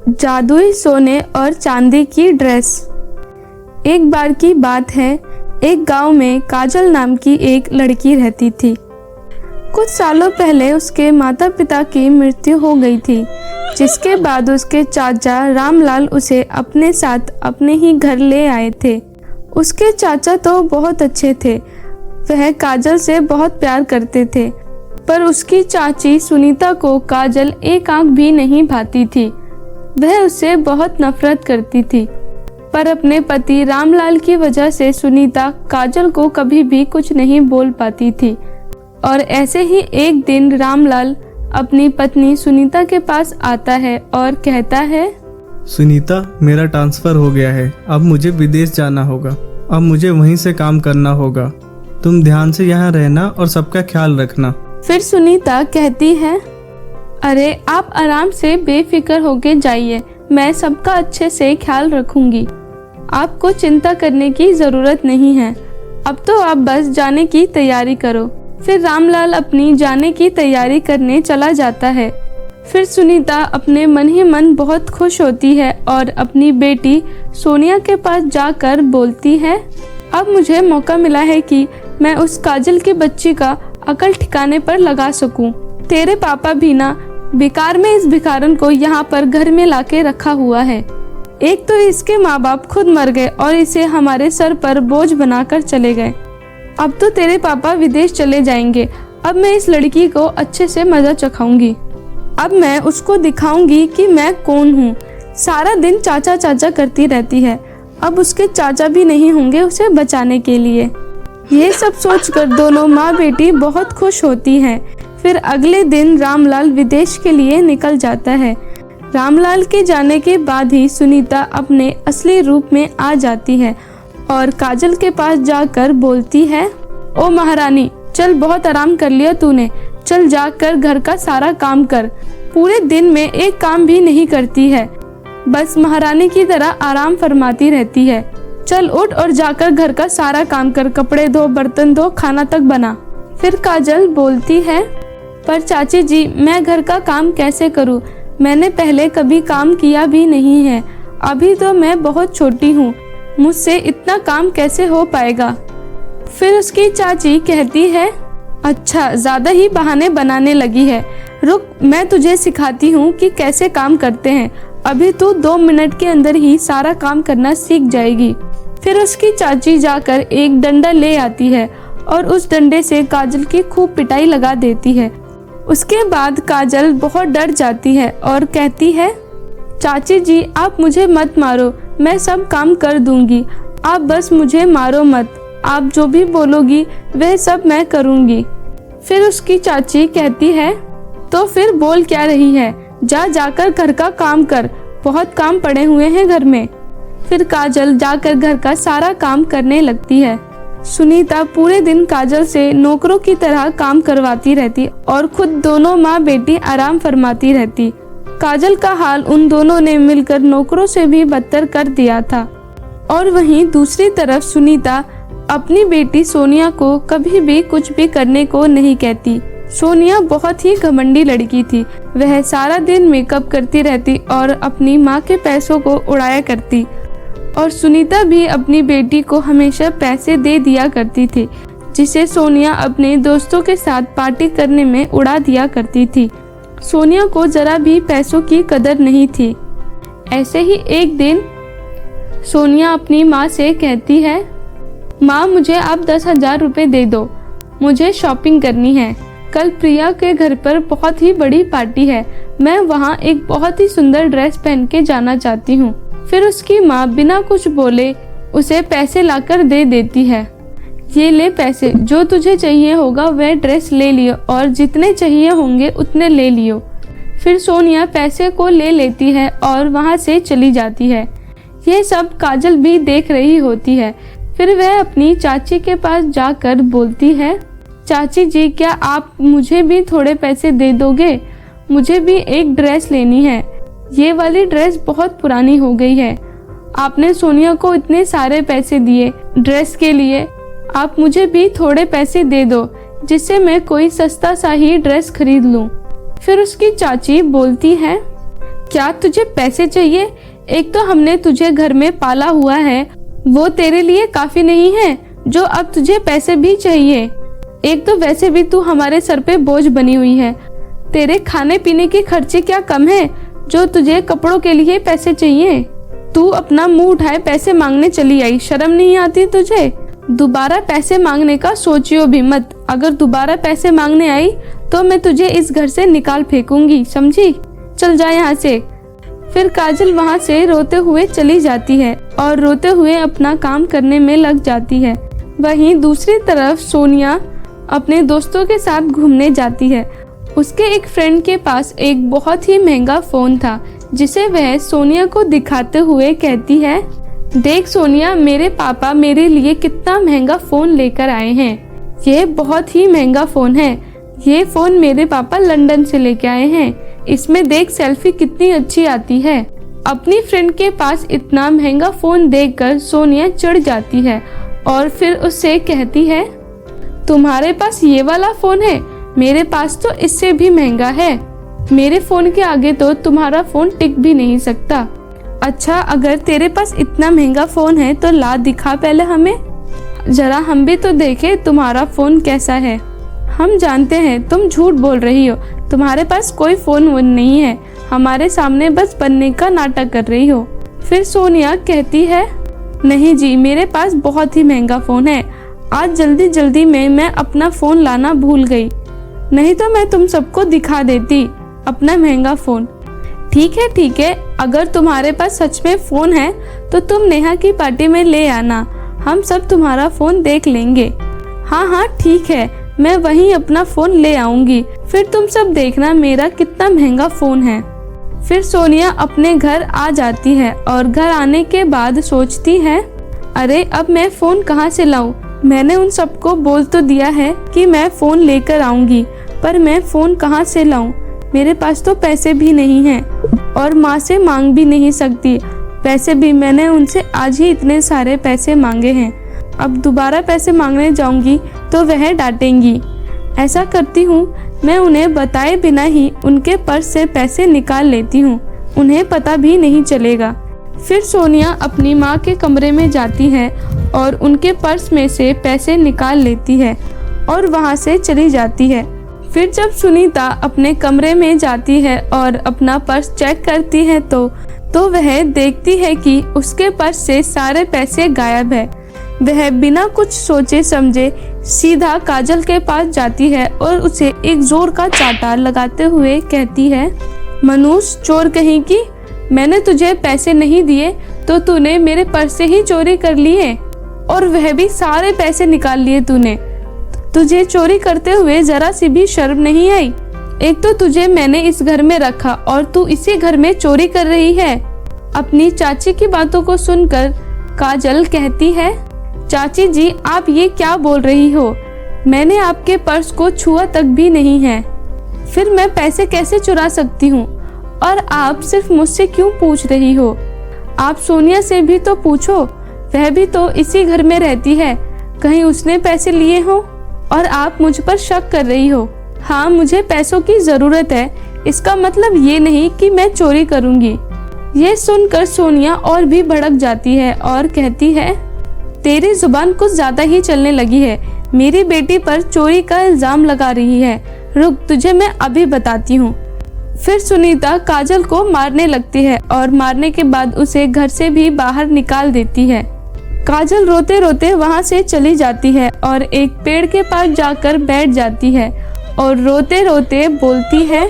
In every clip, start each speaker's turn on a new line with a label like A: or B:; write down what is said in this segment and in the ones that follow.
A: जादुई सोने और चांदी की ड्रेस। एक बार की बात है, एक गांव में काजल नाम की एक लड़की रहती थी। कुछ सालों पहले उसके माता पिता की मृत्यु हो गई थी, जिसके बाद उसके चाचा रामलाल उसे अपने साथ अपने ही घर ले आए थे। उसके चाचा तो बहुत अच्छे थे, वह काजल से बहुत प्यार करते थे, पर उसकी चाची सुनीता को काजल एक आंख भी नहीं भाती थी। वह उससे बहुत नफरत करती थी, पर अपने पति रामलाल की वजह से सुनीता काजल को कभी भी कुछ नहीं बोल पाती थी। और ऐसे ही एक दिन रामलाल अपनी पत्नी सुनीता के पास आता है और कहता है,
B: सुनीता, मेरा ट्रांसफर हो गया है, अब मुझे विदेश जाना होगा। अब मुझे वहीं से काम करना होगा। तुम ध्यान से यहाँ रहना और सबका ख्याल रखना।
A: फिर सुनीता कहती है, अरे आप आराम से बेफिक्र होके जाइए, मैं सबका अच्छे से ख्याल रखूंगी। आपको चिंता करने की ज़रूरत नहीं है, अब तो आप बस जाने की तैयारी करो। फिर रामलाल अपनी जाने की तैयारी करने चला जाता है। फिर सुनीता अपने मन ही मन बहुत खुश होती है और अपनी बेटी सोनिया के पास जाकर बोलती है, अब मुझे मौका मिला है कि मैं उस काजल की बच्ची का अकल ठिकाने पर लगा सकूं। तेरे पापा भी ना बेकार में इस भिखारन को यहाँ पर घर में लाके रखा हुआ है। एक तो इसके माँ बाप खुद मर गए और इसे हमारे सर पर बोझ बनाकर चले गए। अब तो तेरे पापा विदेश चले जाएंगे। अब मैं इस लड़की को अच्छे से मजा चखाऊंगी। अब मैं उसको दिखाऊंगी कि मैं कौन हूँ। सारा दिन चाचा चाचा करती रहती है, अब उसके चाचा भी नहीं होंगे उसे बचाने के लिए। ये सब सोचकर दोनों माँ बेटी बहुत खुश होती हैं। फिर अगले दिन रामलाल विदेश के लिए निकल जाता है। रामलाल के जाने के बाद ही सुनीता अपने असली रूप में आ जाती है और काजल के पास जाकर बोलती है, ओ महारानी, चल बहुत आराम कर लिया तूने, चल जाकर घर का सारा काम कर। पूरे दिन में एक काम भी नहीं करती है, बस महारानी की तरह आराम फरमाती रहती है। चल उठ और जाकर घर का सारा काम कर, कपड़े धो, बर्तन धो, खाना तक बना। फिर काजल बोलती है, पर चाची जी, मैं घर का काम कैसे करूं? मैंने पहले कभी काम किया भी नहीं है, अभी तो मैं बहुत छोटी हूँ, मुझसे इतना काम कैसे हो पाएगा? फिर उसकी चाची कहती है, अच्छा, ज्यादा ही बहाने बनाने लगी है, रुक मैं तुझे सिखाती हूँ कि कैसे काम करते हैं। अभी तू 2 मिनट के अंदर ही सारा काम करना सीख जाएगी। फिर उसकी चाची जाकर एक डंडा ले आती है और उस डंडे से काजल की खूब पिटाई लगा देती है। उसके बाद काजल बहुत डर जाती है और कहती है, चाची जी, आप मुझे मत मारो, मैं सब काम कर दूंगी, आप बस मुझे मारो मत, आप जो भी बोलोगी वह सब मैं करूंगी। फिर उसकी चाची कहती है, तो फिर बोल क्या रही है, जाकर घर का काम कर, बहुत काम पड़े हुए हैं घर में। फिर काजल जाकर घर का सारा काम करने लगती है। सुनीता पूरे दिन काजल से नौकरों की तरह काम करवाती रहती और खुद दोनों माँ बेटी आराम फरमाती रहती। काजल का हाल उन दोनों ने मिलकर नौकरों से भी बदतर कर दिया था। और वहीं दूसरी तरफ सुनीता अपनी बेटी सोनिया को कभी भी कुछ भी करने को नहीं कहती। सोनिया बहुत ही घमंडी लड़की थी, वह सारा दिन मेकअप करती रहती और अपनी माँ के पैसों को उड़ाया करती। और सुनीता भी अपनी बेटी को हमेशा पैसे दे दिया करती थी, जिसे सोनिया अपने दोस्तों के साथ पार्टी करने में उड़ा दिया करती थी। सोनिया को जरा भी पैसों की कदर नहीं थी। ऐसे ही एक दिन सोनिया अपनी माँ से कहती है, माँ, मुझे आप 10,000 रुपये दे दो, मुझे शॉपिंग करनी है। कल प्रिया के घर पर बहुत ही बड़ी पार्टी है, मैं वहाँ एक बहुत ही सुंदर ड्रेस पहन के जाना चाहती हूँ। फिर उसकी माँ बिना कुछ बोले उसे पैसे लाकर दे देती है। ये ले पैसे, जो तुझे चाहिए होगा वह ड्रेस ले लियो और जितने चाहिए होंगे उतने ले लियो। फिर सोनिया पैसे को ले लेती है और वहाँ से चली जाती है। ये सब काजल भी देख रही होती है। फिर वह अपनी चाची के पास जाकर बोलती है, चाची जी, क्या आप मुझे भी थोड़े पैसे दे दोगे? मुझे भी एक ड्रेस लेनी है, ये वाली ड्रेस बहुत पुरानी हो गई है। आपने सोनिया को इतने सारे पैसे दिए ड्रेस के लिए, आप मुझे भी थोड़े पैसे दे दो जिससे मैं कोई सस्ता सा ही ड्रेस खरीद लूं। फिर उसकी चाची बोलती है, क्या तुझे पैसे चाहिए? एक तो हमने तुझे घर में पाला हुआ है, वो तेरे लिए काफी नहीं है जो अब तुझे पैसे भी चाहिए। एक तो वैसे भी तू हमारे सर पे बोझ बनी हुई है। तेरे खाने पीने के खर्चे क्या कम है जो तुझे कपड़ों के लिए पैसे चाहिए? तू अपना मुंह उठाए पैसे मांगने चली आई, शर्म नहीं आती तुझे? दोबारा पैसे मांगने का सोचियो भी मत। अगर दोबारा पैसे मांगने आई तो मैं तुझे इस घर से निकाल फेंकूंगी, समझी? चल जा यहाँ से। फिर काजल वहाँ से रोते हुए चली जाती है और रोते हुए अपना काम करने में लग जाती है। वहीं दूसरी तरफ सोनिया अपने दोस्तों के साथ घूमने जाती है। उसके एक फ्रेंड के पास एक बहुत ही महंगा फोन था जिसे वह सोनिया को दिखाते हुए कहती है, देख सोनिया, मेरे पापा मेरे लिए कितना महंगा फोन लेकर आए हैं। ये बहुत ही महंगा फोन है। ये फोन मेरे पापा लंदन से लेके आए हैं। इसमें देख सेल्फी कितनी अच्छी आती है। अपनी फ्रेंड के पास इतना महंगा फोन देखकर सोनिया चिढ़ जाती है और फिर उससे कहती है, तुम्हारे पास ये वाला फोन है? मेरे पास तो इससे भी महंगा है। मेरे फोन के आगे तो तुम्हारा फोन टिक भी नहीं सकता। अच्छा, अगर तेरे पास इतना महंगा फोन है तो ला दिखा पहले हमें, जरा हम भी तो देखे तुम्हारा फोन कैसा है। हम जानते हैं तुम झूठ बोल रही हो, तुम्हारे पास कोई फोन वोन नहीं है, हमारे सामने बस बनने का नाटक कर रही हो। फिर सोनिया कहती है, नहीं जी, मेरे पास बहुत ही महंगा फोन है। आज जल्दी जल्दी में मैं अपना फोन लाना भूल गई, नहीं तो मैं तुम सबको दिखा देती अपना महंगा फोन। ठीक है, अगर तुम्हारे पास सच में फोन है तो तुम नेहा की पार्टी में ले आना, हम सब तुम्हारा फोन देख लेंगे। हाँ ठीक है, मैं वहीं अपना फोन ले आऊंगी, फिर तुम सब देखना मेरा कितना महंगा फोन है। फिर सोनिया अपने घर आ जाती है और घर आने के बाद सोचती है, अरे अब मैं फोन कहाँ से लाऊं? मैंने उन सबको बोल तो दिया है कि मैं फोन लेकर आऊंगी, पर मैं फोन कहाँ से लाऊं? मेरे पास तो पैसे भी नहीं हैं और माँ से मांग भी नहीं सकती। पैसे भी मैंने उनसे आज ही इतने सारे पैसे मांगे हैं, अब दोबारा पैसे मांगने जाऊंगी तो वह डांटेंगी। ऐसा करती हूँ, मैं उन्हें बताए बिना ही उनके पर्स से पैसे निकाल लेती हूँ, उन्हें पता भी नहीं चलेगा। फिर सोनिया अपनी माँ के कमरे में जाती है और उनके पर्स में से पैसे निकाल लेती है और वहाँ से चली जाती है। फिर जब सुनीता अपने कमरे में जाती है और अपना पर्स चेक करती है तो वह देखती है कि उसके पर्स से सारे पैसे गायब है। वह बिना कुछ सोचे समझे सीधा काजल के पास जाती है और उसे एक जोर का चांटा लगाते हुए कहती है, मनुष चोर कहीं की, मैंने तुझे पैसे नहीं दिए तो तूने मेरे पर्स से ही चोरी कर लिए और वह भी सारे पैसे निकाल लिए तूने। तुझे चोरी करते हुए जरा सी भी शर्म नहीं आई? एक तो तुझे मैंने इस घर में रखा और तू इसी घर में चोरी कर रही है। अपनी चाची की बातों को सुनकर काजल कहती है, चाची जी आप ये क्या बोल रही हो? मैंने आपके पर्स को छुआ तक भी नहीं है, फिर मैं पैसे कैसे चुरा सकती हूँ? और आप सिर्फ मुझसे क्यों पूछ रही हो? आप सोनिया से भी तो पूछो, वह भी तो इसी घर में रहती है, कहीं उसने पैसे लिए हो और आप मुझ पर शक कर रही हो। हाँ, मुझे पैसों की जरूरत है, इसका मतलब ये नहीं कि मैं चोरी करूँगी। ये सुनकर सोनिया और भी भड़क जाती है और कहती है, तेरी जुबान कुछ ज्यादा ही चलने लगी है, मेरी बेटी पर चोरी का इल्जाम लगा रही है, रुक तुझे मैं अभी बताती हूँ। फिर सुनीता काजल को मारने लगती है और मारने के बाद उसे घर से भी बाहर निकाल देती है। काजल रोते रोते वहाँ से चली जाती है और एक पेड़ के पास जाकर बैठ जाती है और रोते रोते बोलती है,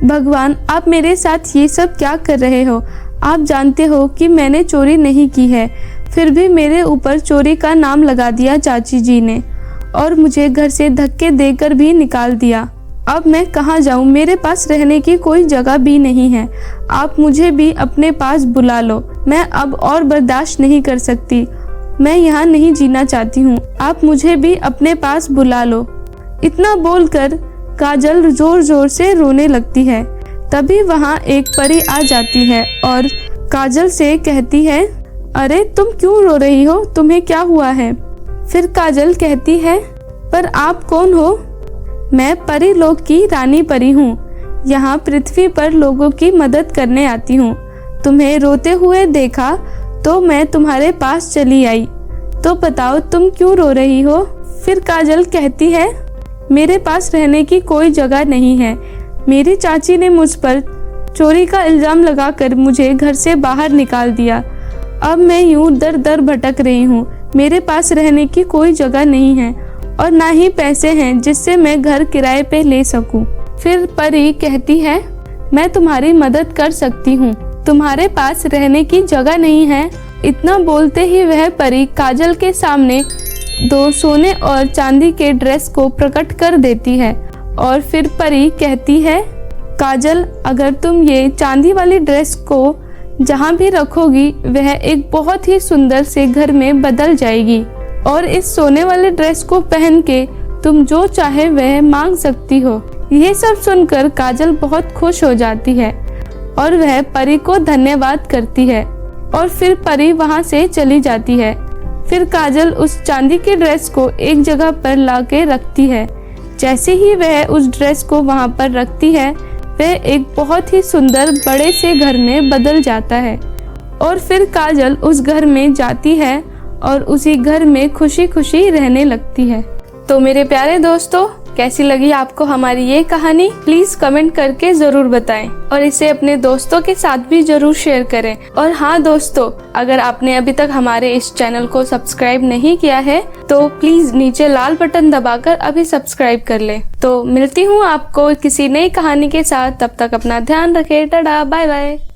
A: भगवान आप मेरे साथ ये सब क्या कर रहे हो? आप जानते हो कि मैंने चोरी नहीं की है, फिर भी मेरे ऊपर चोरी का नाम लगा दिया चाची जी ने और मुझे घर से धक्के देकर भी निकाल दिया। अब मैं कहाँ जाऊँ? मेरे पास रहने की कोई जगह भी नहीं है। आप मुझे भी अपने पास बुला लो, मैं अब और बर्दाश्त नहीं कर सकती, मैं यहाँ नहीं जीना चाहती हूँ, आप मुझे भी अपने पास बुला लो। इतना बोलकर काजल जोर जोर से रोने लगती है। तभी वहाँ एक परी आ जाती है और काजल से कहती है, अरे तुम क्यों रो रही हो, तुम्हें क्या हुआ है? फिर काजल कहती है, पर आप कौन हो? मैं परी लोक की रानी परी हूँ, यहाँ पृथ्वी पर लोगों की मदद करने आती हूँ। तुम्हें रोते हुए देखा तो मैं तुम्हारे पास चली आई। तो बताओ तुम क्यों रो रही हो? फिर काजल कहती है, मेरे पास रहने की कोई जगह नहीं है। मेरी चाची ने मुझ पर चोरी का इल्ज़ाम लगाकर मुझे घर से बाहर निकाल दिया। अब मैं यूं दर दर भटक रही हूँ। मेरे पास रहने की कोई जगह नहीं है और ना ही पैसे हैं जिससे मैं घर किराए पे ले सकूं। फिर परी कहती है, मैं तुम्हारी मदद कर सकती हूँ। तुम्हारे पास रहने की जगह नहीं है। इतना बोलते ही वह परी काजल के सामने 2 सोने और चांदी के ड्रेस को प्रकट कर देती है और फिर परी कहती है, काजल अगर तुम ये चांदी वाली ड्रेस को जहाँ भी रखोगी वह एक बहुत ही सुंदर से घर में बदल जाएगी और इस सोने वाले ड्रेस को पहन के तुम जो चाहे वह मांग सकती हो। ये सब सुनकर काजल बहुत खुश हो जाती है और वह परी को धन्यवाद करती है और फिर परी वहाँ से चली जाती है। फिर काजल उस चांदी के ड्रेस को एक जगह पर लाके रखती है। जैसे ही वह उस ड्रेस को वहाँ पर रखती है वह एक बहुत ही सुंदर बड़े से घर में बदल जाता है और फिर काजल उस घर में जाती है और उसी घर में खुशी खुशी रहने लगती है। तो मेरे प्यारे दोस्तों, कैसी लगी आपको हमारी ये कहानी? प्लीज कमेंट करके जरूर बताएं और इसे अपने दोस्तों के साथ भी जरूर शेयर करें। और हाँ दोस्तों, अगर आपने अभी तक हमारे इस चैनल को सब्सक्राइब नहीं किया है तो प्लीज नीचे लाल बटन दबाकर अभी सब्सक्राइब कर लें। तो मिलती हूँ आपको किसी नई कहानी के साथ। तब तक अपना ध्यान रखें। Tata, bye bye.